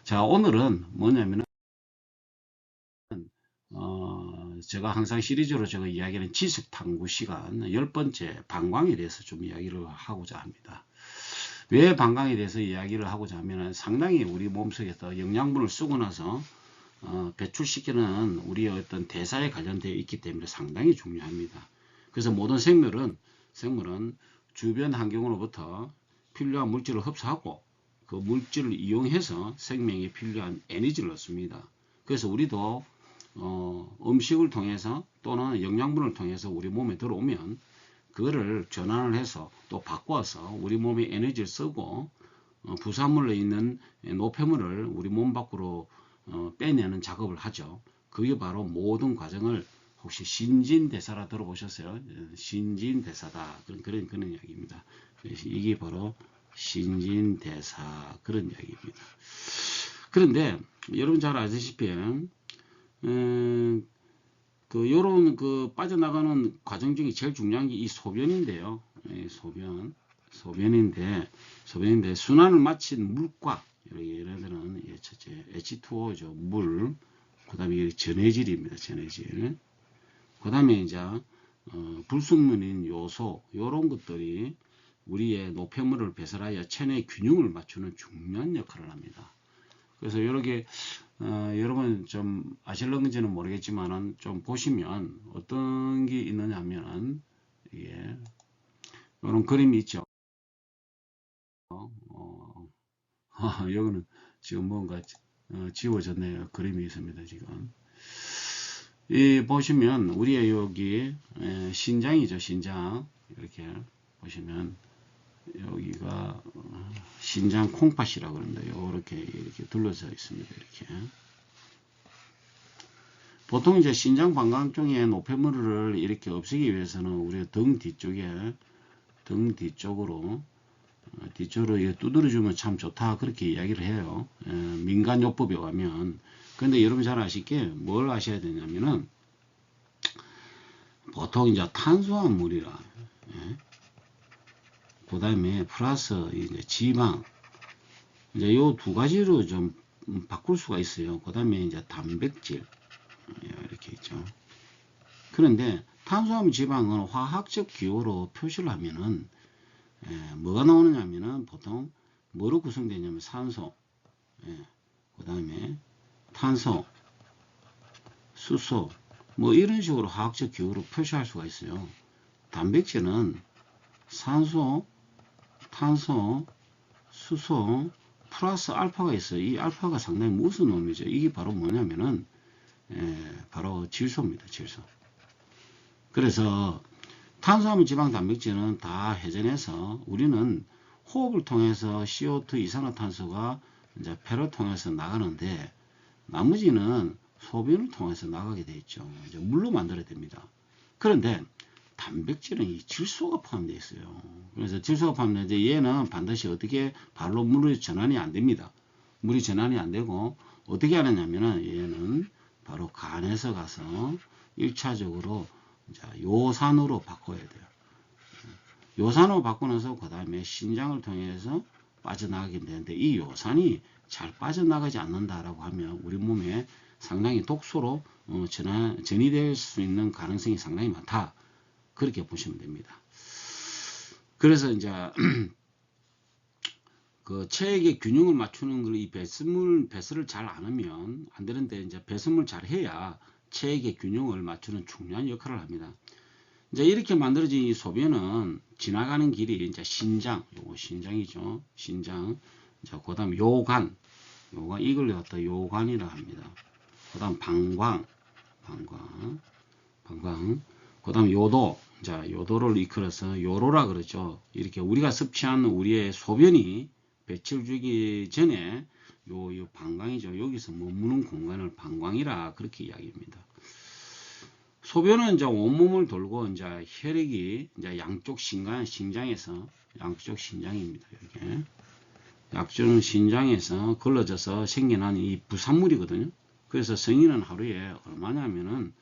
자, 오늘은 뭐냐면은, 제가 항상 시리즈로 제가 이야기하는 지식 탐구 시간 10번째 방광에 대해서 좀 이야기를 하고자 합니다. 왜 방광에 대해서 이야기를 하고자 하면은 상당히 우리 몸속에서 영양분을 쓰고 나서 배출시키는 우리의 어떤 대사에 관련되어 있기 때문에 상당히 중요합니다. 그래서 모든 생물은 주변 환경으로부터 필요한 물질을 흡수하고 그 물질을 이용해서 생명에 필요한 에너지를 얻습니다. 그래서 우리도 음식을 통해서 또는 영양분을 통해서 우리 몸에 들어오면 그거를 전환을 해서 또 바꿔서 우리 몸에 에너지를 쓰고 부산물에 있는 노폐물을 우리 몸 밖으로 빼내는 작업을 하죠. 그게 바로 모든 과정을 혹시 신진대사라 들어보셨어요? 신진대사다. 그런 이야기입니다. 이게 바로 신진대사 그런 이야기입니다. 그런데 여러분 잘 아시다시피 요런 빠져나가는 과정 중에 제일 중요한 게 이 소변인데요. 소변인데 순환을 마친 물과 얘네들은 첫째 H2O죠. 물. 그 다음에 전해질입니다. 전해질. 그 다음에 이제 불순물인 요소 요런 것들이 우리의 노폐물을 배설하여 체내 균형을 맞추는 중요한 역할을 합니다. 그래서 이렇게 여러분 좀 아실런지는 모르겠지만은 좀 보시면 어떤 게 있느냐 하면은 이런 그림이 있죠. 여기는 지금 뭔가 지워졌네요. 그림이 있습니다. 지금 이 보시면 우리의 여기 신장이죠. 신장 이렇게 보시면 여기가 신장 콩팥이라고 그럽니다. 이렇게 둘러져 있습니다. 이렇게 보통 이제 신장 방광 쪽에 노폐물을 이렇게 없애기 위해서는 우리 등 뒤쪽으로 두드려주면 참 좋다 그렇게 이야기를 해요. 민간요법에 가면. 근데 여러분 잘 아시게 뭘 아셔야 되냐면은 보통 이제 탄수화물이라 그 다음에 플러스 이제 지방 이제 요 두 가지로 좀 바꿀 수가 있어요. 그 다음에 이제 단백질 이렇게 있죠. 그런데 탄수화물 지방은 화학적 기호로 표시를 하면은 뭐가 나오느냐 하면은 보통 뭐로 구성되냐면 산소, 그 다음에 탄소, 수소 뭐 이런 식으로 화학적 기호로 표시할 수가 있어요. 단백질은 산소, 탄소, 수소 플러스 알파가 있어요. 이 알파가 상당히 무슨 놈이죠? 이게 바로 뭐냐면은 바로 질소입니다. 질소. 그래서 탄수화물, 지방, 단백질은 다 회전해서 우리는 호흡을 통해서 CO2 이산화탄소가 이제 폐를 통해서 나가는데 나머지는 소변을 통해서 나가게 되어 있죠. 이제 물로 만들어야 됩니다. 그런데 단백질은 이 질소가 포함되어 있어요. 그래서 질소가 포함되는데 얘는 반드시 어떻게 발로 물이 전환이 안 됩니다. 물이 전환이 안 되고 어떻게 하느냐면은 얘는 바로 간에서 가서 1차적으로 요산으로 바꿔야 돼요. 요산으로 바꾸면서 그 다음에 신장을 통해서 빠져나가게 되는데 이 요산이 잘 빠져나가지 않는다라고 하면 우리 몸에 상당히 독소로 전이될 수 있는 가능성이 상당히 많다. 그렇게 보시면 됩니다. 그래서 이제 그 체액의 균형을 맞추는 걸 이 배설을 잘 안 하면 안 되는데 이제 배설을 잘 해야 체액의 균형을 맞추는 중요한 역할을 합니다. 이제 이렇게 만들어진 이 소변은 지나가는 길이 이제 신장, 요거 신장이죠. 신장. 자, 그다음 요관 이걸 갖다 요관이라 합니다. 그다음 방광. 그다음 요도. 자, 요도를 이끌어서 요로라 그러죠. 이렇게 우리가 섭취한 우리의 소변이 배출되기 전에 요 방광이죠. 여기서 머무는 공간을 방광이라 그렇게 이야기합니다. 소변은 이제 온몸을 돌고 이제 혈액이 이제 양쪽 신장에서 양쪽 신장입니다. 이렇게 양쪽 신장에서 걸러져서 생겨난 이 부산물이거든요. 그래서 성인은 하루에 얼마냐면은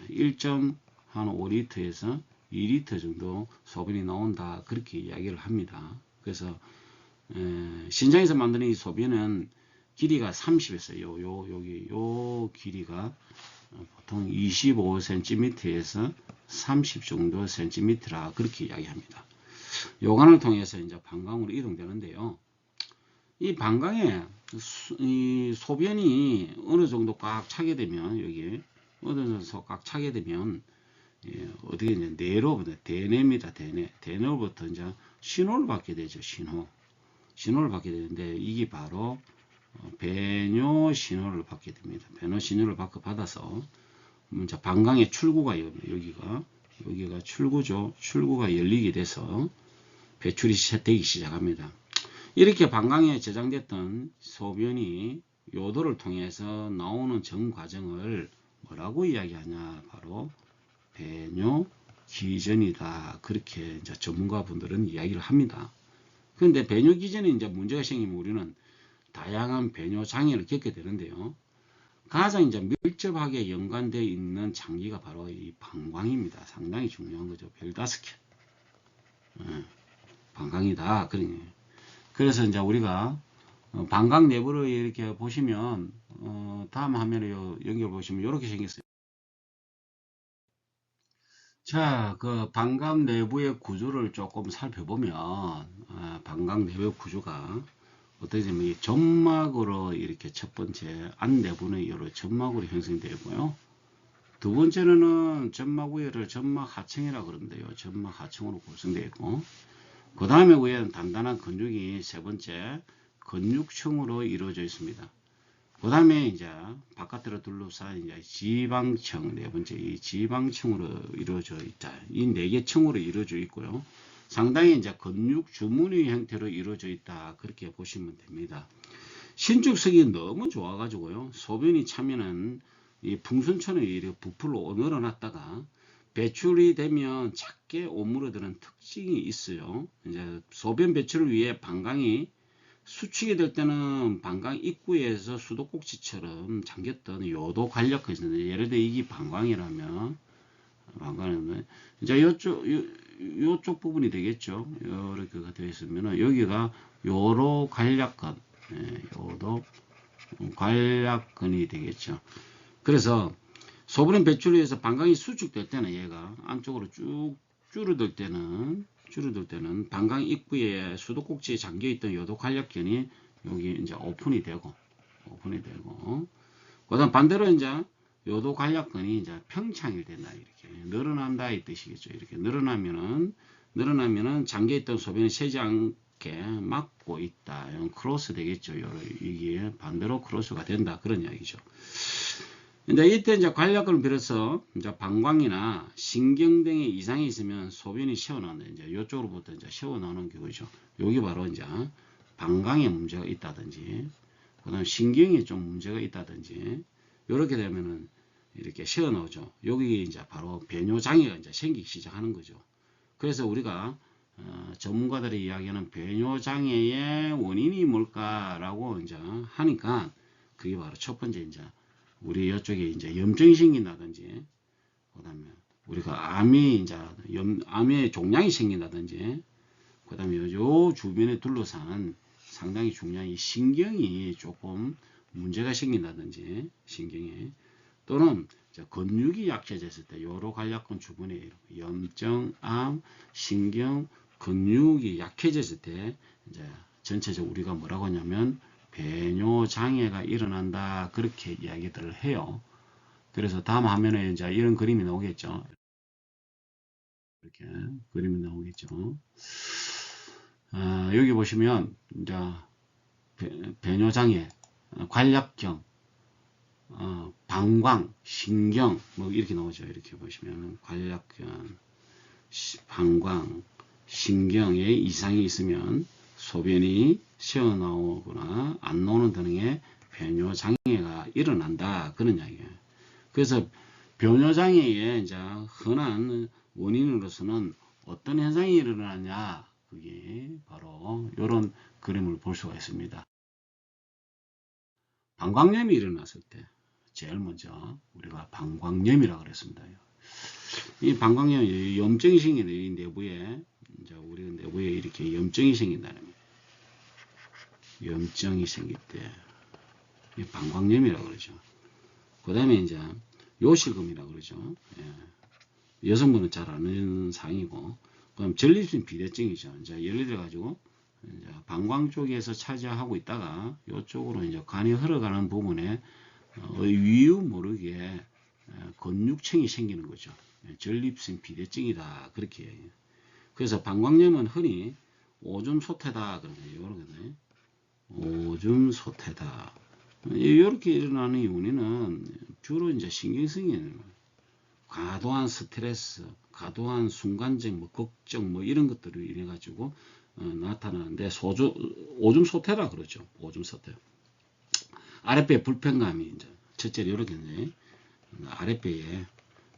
1.5리터에서 2리터 정도 소변이 나온다 그렇게 이야기를 합니다. 그래서 신장에서 만드는 이 소변은 길이가 30에서 여기 요 길이가 보통 25cm에서 30 정도 cm라 그렇게 이야기합니다. 요관을 통해서 이제 방광으로 이동되는데요. 이 방광에 이 소변이 어느 정도 꽉 차게 되면 여기 어느 정도 꽉 차게 되면 어떻게 이제 내로부터 대뇌입니다. 대뇌로부터 이제 신호를 받게 되죠. 신호를 받게 되는데 이게 바로 배뇨 신호를 받게 됩니다. 배뇨 신호를 받아서 이제 방광의 출구가 여기가 출구죠. 출구가 열리게 돼서 배출이 되기 시작합니다. 이렇게 방광에 저장됐던 소변이 요도를 통해서 나오는 전 과정을 뭐라고 이야기하냐? 바로 배뇨 기전이다. 그렇게 이제 전문가분들은 이야기를 합니다. 그런데 배뇨 기전에 이제 문제가 생기면 우리는 다양한 배뇨 장애를 겪게 되는데요. 가장 이제 밀접하게 연관되어 있는 장기가 바로 이 방광입니다. 상당히 중요한 거죠. 별 5개. 방광이다. 그래서 이제 우리가 방광 내부를 이렇게 보시면 다음 화면에 연결 보시면 이렇게 생겼어요. 자, 그 방광 내부의 구조를 조금 살펴보면 방광 내부의 구조가 어떻게 되면 점막으로 이렇게 첫 번째 안 내부는 여러 점막으로 형성되고요. 두 번째로는 점막 위를 점막 하층이라고 그러는데요. 점막 하층으로 구성되어 있고, 그 다음에 위에는 단단한 근육이 세 번째 근육층으로 이루어져 있습니다. 그 다음에 이제 바깥으로 둘러싼 이제 지방층, 네 번째 이 지방층으로 이루어져 있다. 이 네 개 층으로 이루어져 있고요. 상당히 이제 근육 주머니 형태로 이루어져 있다. 그렇게 보시면 됩니다. 신축성이 너무 좋아가지고요. 소변이 차면은 이 풍선처럼 이렇게 부풀어 늘어났다가 배출이 되면 작게 오므러드는 특징이 있어요. 이제 소변 배출을 위해 방광이 수축이 될 때는 방광 입구에서 수도꼭지처럼 잠겼던 요도 관략근이 있는데, 예를 들어 이게 방광이라면 이제 요쪽 부분이 되겠죠. 이렇게 되어 있으면 여기가 요로 관략근, 요도 관략근이 되겠죠. 그래서 소변 배출을 위해서 방광이 수축될 때는 얘가 안쪽으로 쭉 줄어들 때는 방광 입구에 수도꼭지에 잠겨있던 요도 관략근이 여기 이제 오픈이 되고, 그다음 반대로 이제 요도 관략근이 이제 평창이 된다. 이렇게 늘어난다 이 뜻이겠죠. 이렇게 늘어나면은 잠겨있던 소변이 새지 않게 막고 있다. 이런 크로스 되겠죠. 이게 반대로 크로스가 된다. 그런 이야기죠. 근데 이때 이제 관략근을 빌어서 이제 방광이나 신경 등의 이상이 있으면 소변이 새어나온다. 이제 이쪽으로부터 이제 새어나오는 경우죠. 여기 바로 이제 방광에 문제가 있다든지, 그다음 신경에 좀 문제가 있다든지, 이렇게 되면은 이렇게 새어나오죠. 여기 이제 바로 배뇨 장애가 이제 생기기 시작하는 거죠. 그래서 우리가 전문가들이 이야기하는 배뇨 장애의 원인이 뭘까라고 이제 하니까 그게 바로 첫 번째 이제 우리 이쪽에 이제 염증이 생긴다든지, 그 다음에 우리가 암의 종양이 생긴다든지, 그 다음에 요 주변에 둘러싼 상당히 중요한 이 신경이 조금 문제가 생긴다든지, 신경이, 또는 근육이 약해졌을 때, 요로 관략근 주변에 염증, 암, 신경, 근육이 약해졌을 때, 이제 전체적으로 우리가 뭐라고 하냐면, 배뇨 장애가 일어난다. 그렇게 이야기들을 해요. 그래서 다음 화면에 이제 이런 그림이 나오겠죠. 이렇게 그림이 나오겠죠. 여기 보시면 이제 배뇨 장애, 관략경, 방광, 신경 뭐 이렇게 나오죠. 이렇게 보시면 관략경, 방광, 신경에 이상이 있으면 소변이 새어나오거나 안 나오는 등의 배뇨 장애가 일어난다. 그런 이야기예요. 그래서 배뇨 장애의 이제 흔한 원인으로서는 어떤 현상이 일어나냐, 그게 바로 이런 그림을 볼 수가 있습니다. 방광염이 일어났을 때 제일 먼저 우리가 방광염이라고 그랬습니다. 이 방광염이 염증이 생기는 이 내부에 이제 우리 내부에 이렇게 염증이 생긴다는 거예요. 염증이 생길 때 방광염이라고 그러죠. 그 다음에 이제 요실금이라고 그러죠. 예. 여성분은 잘 아는 상이고, 그럼 전립선 비대증이죠. 이제 예를 들어 가지고 이제 방광 쪽에서 차지하고 있다가 이쪽으로 이제 간이 흘러가는 부분에 이유 모르게 근육층이 생기는 거죠. 전립선 비대증이다 그렇게 얘기해요. 그래서 방광염은 흔히 오줌 소태다 그러네요. 오줌 소태다. 이렇게 일어나는 원인은 주로 이제 신경성이 과도한 스트레스, 과도한 순간적 뭐 걱정 뭐 이런 것들을 인해 가지고 나타나는데 오줌 소태라 그러죠. 오줌 소태. 아랫배 불편감이 이제 첫째로 이렇게 이제 아랫배에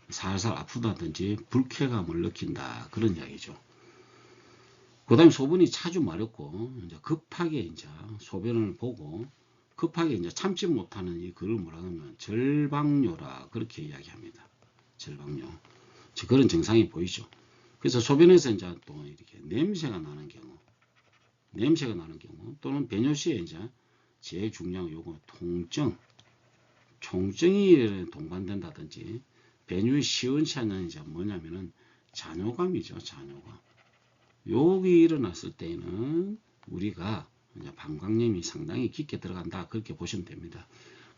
살살 아프다든지 불쾌감을 느낀다 그런 이야기죠. 그 다음에 소변이 자주 마렵고 이제 급하게 이제 소변을 보고 급하게 이제 참지 못하는 이 그걸 뭐라 하면 절방뇨라 그렇게 이야기합니다. 절방뇨. 그런 증상이 보이죠. 그래서 소변에서 이제 또 이렇게 냄새가 나는 경우 또는 배뇨 시에 이제 제일 중요한 요거 통증이 동반된다든지 배뇨의 시원치 않은 이제 뭐냐면은 잔뇨감이죠. 잔뇨감. 여기 일어났을 때는 우리가 이제 방광염이 상당히 깊게 들어간다 그렇게 보시면 됩니다.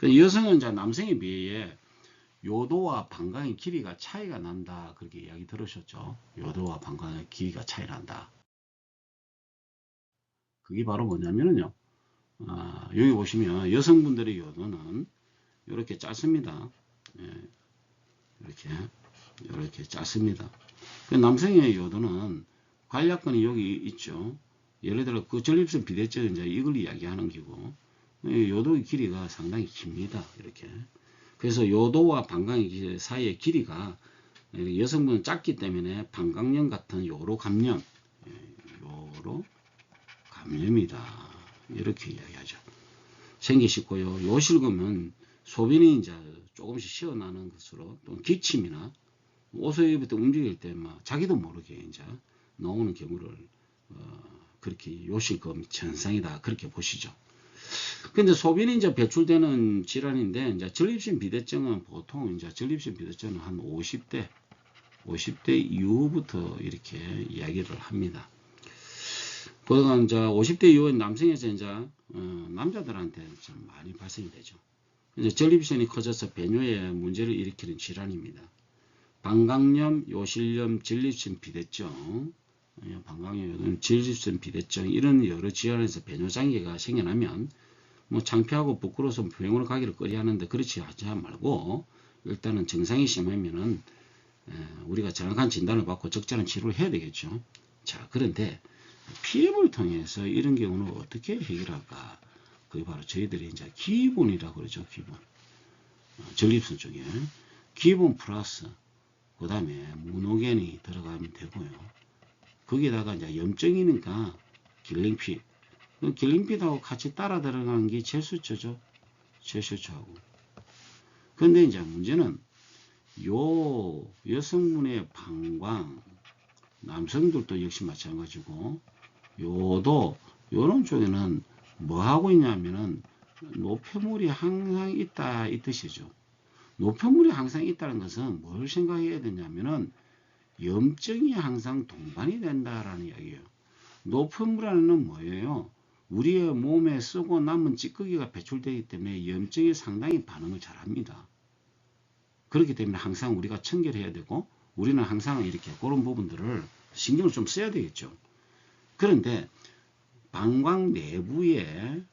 여성은 이제 남성에 비해 요도와 방광의 길이가 차이가 난다 그렇게 이야기 들으셨죠. 요도와 방광의 길이가 차이 난다. 그게 바로 뭐냐면요. 여기 보시면 여성분들의 요도는 이렇게 짧습니다. 예, 이렇게 짧습니다. 남성의 요도는 관략근이 여기 있죠. 예를 들어 그 전립선 비대증 이제 이걸 이야기하는 기고 요도의 길이가 상당히 깁니다. 이렇게. 그래서 요도와 방광의 사이의 길이가 여성분은 짧기 때문에 방광염 같은 요로 감염, 요로 감염이다. 이렇게 이야기하죠. 생기시고요. 요실금은 소변이 이제 조금씩 쉬어나는 것으로 또 기침이나 옷을 입을 때 움직일 때 막 자기도 모르게 이제 나오는 경우를 그렇게 요실금 현상이다 그렇게 보시죠. 근데 소변이 이제 배출되는 질환인데 이제 전립선 비대증은 보통 이제 전립선 비대증은 한 50대 이후부터 이렇게 이야기를 합니다. 그러니까 이제 50대 이후에 남성에서 이제 남자들한테 좀 많이 발생이 되죠. 이제 전립선이 커져서 배뇨에 문제를 일으키는 질환입니다. 방광염, 요실염, 전립선 비대증, 방광염, 전립선 비대증 이런 여러 질환에서 배뇨 장애가 생겨나면 뭐 창피하고 부끄러워서 병원을 가기를 꺼려하는데 그렇지 하지 말고 일단은 증상이 심하면은 우리가 정확한 진단을 받고 적절한 치료를 해야 되겠죠. 자, 그런데 피임을 통해서 이런 경우는 어떻게 해결할까? 그게 바로 저희들이 이제 기본이라고 그러죠. 기본. 전립선 쪽에 기본 플러스 그 다음에 무노겐이 들어가면 되고요. 거기다가 이제 염증이니까 길링피. 길링피하고 같이 따라 들어가는 게 제수초죠. 제수초하고. 근데 이제 문제는 요 여성분의 방광, 남성들도 역시 마찬가지고 요도 요런 쪽에는 뭐 하고 있냐면은 노폐물이 항상 있다 이 뜻이죠. 노폐물이 항상 있다는 것은 뭘 생각해야 되냐면은 염증이 항상 동반이 된다라는 이야기예요. 노폐물이라는 뭐예요? 우리의 몸에 쓰고 남은 찌꺼기가 배출되기 때문에 염증이 상당히 반응을 잘합니다. 그렇기 때문에 항상 우리가 청결해야 되고 우리는 항상 이렇게 그런 부분들을 신경을 좀 써야 되겠죠. 그런데 방광 내부에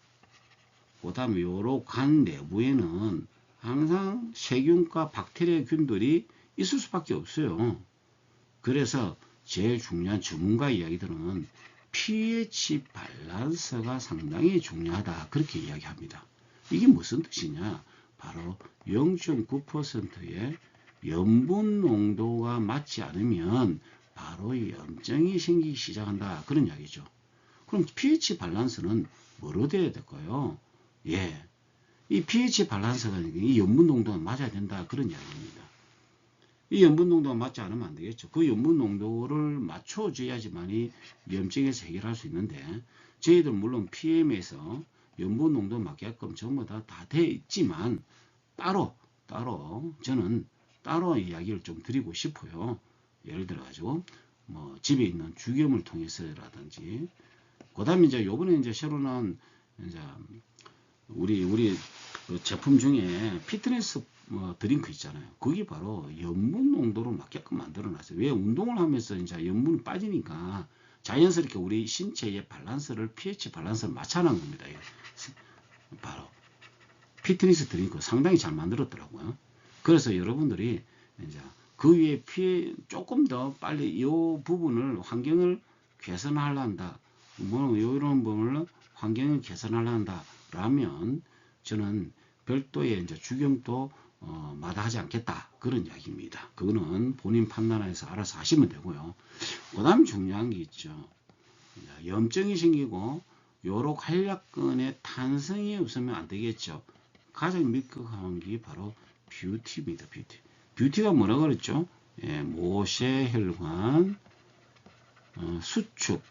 그 다음에 요로 간 내부에는 항상 세균과 박테리아 균들이 있을 수밖에 없어요. 그래서 제일 중요한 전문가 이야기들은 pH 밸런스가 상당히 중요하다 그렇게 이야기합니다. 이게 무슨 뜻이냐? 바로 0.9%의 염분 농도가 맞지 않으면 바로 염증이 생기기 시작한다 그런 이야기죠. 그럼 pH 밸런스는 뭐로 돼야 될까요? 예, 이 pH 밸런스가 이 염분 농도가 맞아야 된다 그런 이야기입니다. 이 염분 농도가 맞지 않으면 안 되겠죠. 그 염분 농도를 맞춰줘야지만이 염증에서 해결할 수 있는데 저희들 물론 PM에서 염분 농도 맞게끔 전부 다 돼 있지만 따로 저는 따로 이야기를 좀 드리고 싶어요. 예를 들어 가지고 뭐 집에 있는 주겸을 통해서라든지, 그다음에 이제 요번에 이제 새로 나온 이제 우리 그 제품 중에 피트니스 드링크 있잖아요. 그게 바로 염분 농도를 맞게끔 만들어 놨어요. 왜? 운동을 하면서 이제 염분이 빠지니까 자연스럽게 우리 신체의 밸런스를, pH 밸런스를 맞춰놓은 겁니다. 바로 피트니스 드링크 상당히 잘 만들었더라고요. 그래서 여러분들이 이제 그 위에 조금 더 빨리 이 부분을, 환경을 개선하려한다, 뭐 이런 부분을 환경을 개선하려한다 라면 저는 별도의 이제 주경도 마다하지 않겠다, 그런 이야기입니다. 그거는 본인 판단해서 알아서 하시면 되고요. 그 다음 중요한 게 있죠. 염증이 생기고 요록 활약근에 탄성이 없으면 안 되겠죠. 가장 밀접한 게 바로 뷰티입니다. 뷰티가 뭐라 그랬죠? 예, 모세혈관, 수축,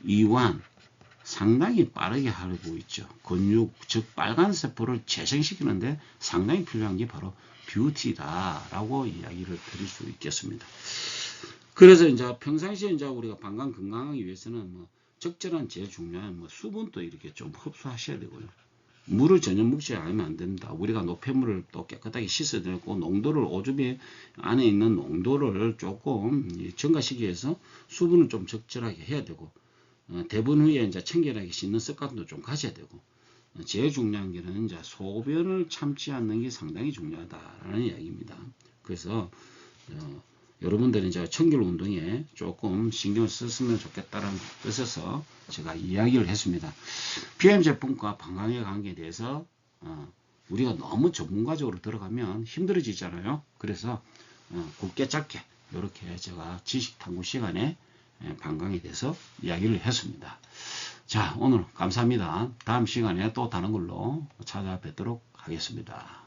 이완 상당히 빠르게 하고 있죠. 근육, 즉 빨간 세포를 재생시키는데 상당히 필요한 게 바로 뷰티다라고 이야기를 드릴 수 있겠습니다. 그래서 이제 평상시에 이제 우리가 방광 건강하기 위해서는 뭐 적절한, 제일 중요한 뭐 수분도 이렇게 좀 흡수하셔야 되고요. 물을 전혀 먹지 않으면 안 됩니다. 우리가 노폐물을 또 깨끗하게 씻어야 되고, 농도를, 오줌 안에 있는 농도를 조금 증가시키기 위해서 수분을 좀 적절하게 해야 되고, 대분 후에 이제 청결하게 씻는 습관도 좀 가져야 되고, 제일 중요한 게는 이제 소변을 참지 않는 게 상당히 중요하다라는 이야기입니다. 그래서 여러분들은 이제 청결 운동에 조금 신경을 썼으면 좋겠다는 뜻에서 제가 이야기를 했습니다. PM 제품과 방광의 관계에 대해서 우리가 너무 전문가적으로 들어가면 힘들어지잖아요. 그래서 굵게 짧게 이렇게 제가 지식 탐구 시간에 방광에 대해서 이야기를 했습니다. 자, 오늘 감사합니다. 다음 시간에 또 다른 걸로 찾아뵙도록 하겠습니다.